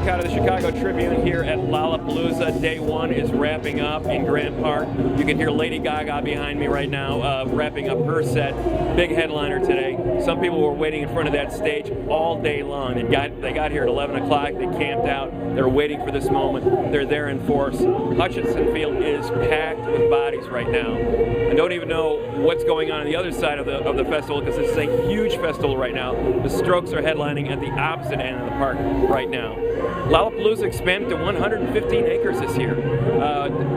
Eric out of the Chicago Tribune here at Lollapalooza. Day one is wrapping up in Grant Park. You can hear Lady Gaga behind me right now, wrapping up her set. Big headliner today. Some people were waiting in front of that stage all day long. They got here at 11 o'clock. They camped out. They're waiting for this moment. They're there in force. Hutchinson Field is packed with bodies right now. I don't even know what's going on the other side of the festival, because this is a huge festival right now. The Strokes are headlining at the opposite end of the park right now. Lollapalooza expanded to 115 acres this year,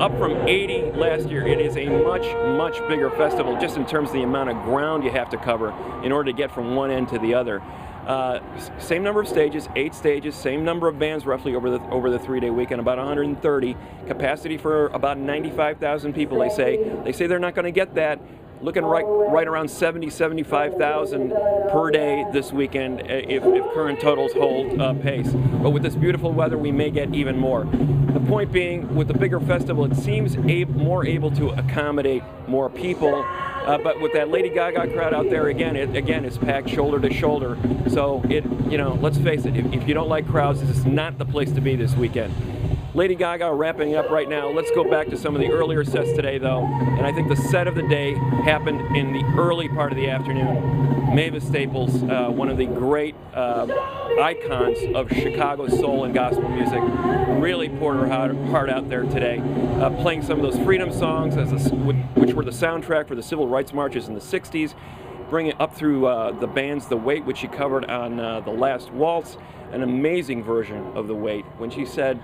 up from 80 last year. It is a much, much bigger festival just in terms of the amount of ground you have to cover in order to get from one end to the other. Same number of stages, 8 stages, same number of bands roughly over the 3-day weekend, about 130. Capacity for about 95,000 people, they say. They say they're not going to get that. Looking right around 75,000 per day this weekend if current totals hold pace. But with this beautiful weather, we may get even more. The point being, with the bigger festival, it seems more able to accommodate more people. But with that Lady Gaga crowd out there, again, it's packed shoulder to shoulder. So let's face it, if you don't like crowds, this is not the place to be this weekend. Lady Gaga wrapping up right now. Let's go back to some of the earlier sets today, though. And I think the set of the day happened in the early part of the afternoon. Mavis Staples, one of the great icons of Chicago soul and gospel music, really poured her heart out there today, playing some of those freedom songs, which were the soundtrack for the civil rights marches in the 60s, bringing it up through the band's The Wait, which she covered on The Last Waltz, an amazing version of The Wait. When she said,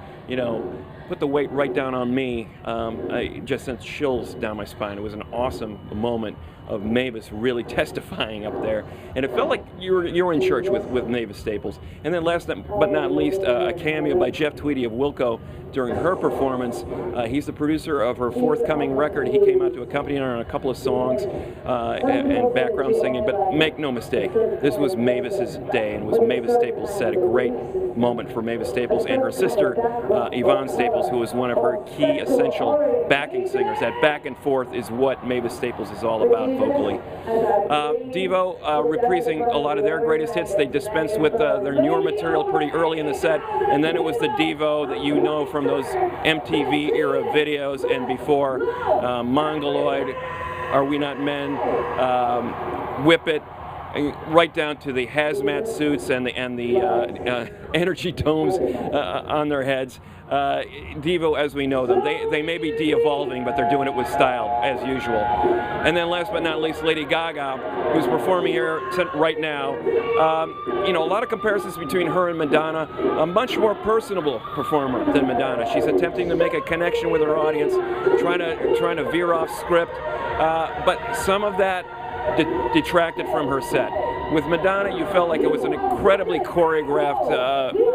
put the weight right down on me, I just sent chills down my spine. It was an awesome moment of Mavis really testifying up there, and it felt like you were in church with Mavis Staples. And then last but not least, a cameo by Jeff Tweedy of Wilco during her performance. He's the producer of her forthcoming record. He came out to accompany her on a couple of songs and background singing, but make no mistake, this was Mavis's day, and was Mavis Staples' set. A great moment for Mavis Staples and her sister Yvonne Staples, who is one of her key essential backing singers. That back and forth is what Mavis Staples is all about vocally. Devo reprising a lot of their greatest hits. They dispensed with their newer material pretty early in the set, and then it was the Devo that you know from those MTV era videos and before. Mongoloid, Are We Not Men, Whip It, right down to the hazmat suits and the energy domes on their heads. Devo, as we know them, they may be de-evolving, but they're doing it with style, as usual. And then last but not least, Lady Gaga, who's performing here right now. A lot of comparisons between her and Madonna. A much more personable performer than Madonna. She's attempting to make a connection with her audience, trying to veer off script, but some of that detracted from her set. With Madonna, you felt like it was an incredibly choreographed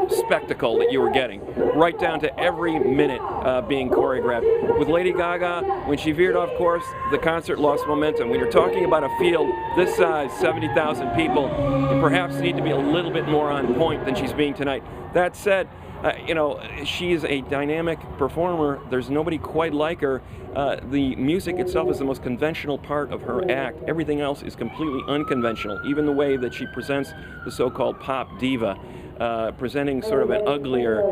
spectacle that you were getting, right down to every minute being choreographed. With Lady Gaga, when she veered off course, the concert lost momentum. When you're talking about a field this size, 70,000 people, you perhaps need to be a little bit more on point than she's being tonight. That said, she is a dynamic performer. There's nobody quite like her. The music itself is the most conventional part of her act. Everything else is completely unconventional. Even the way that she presents the so-called pop diva, presenting sort of an uglier,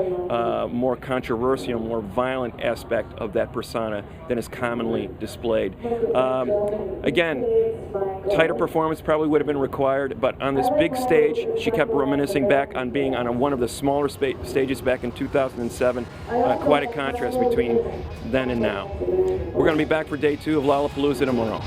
more controversial, more violent aspect of that persona than is commonly displayed. Again, tighter performance probably would have been required, but on this big stage, she kept reminiscing back on being on one of the smaller stages back in 2007. Quite a contrast between then and now. We're going to be back for day 2 of Lollapalooza tomorrow.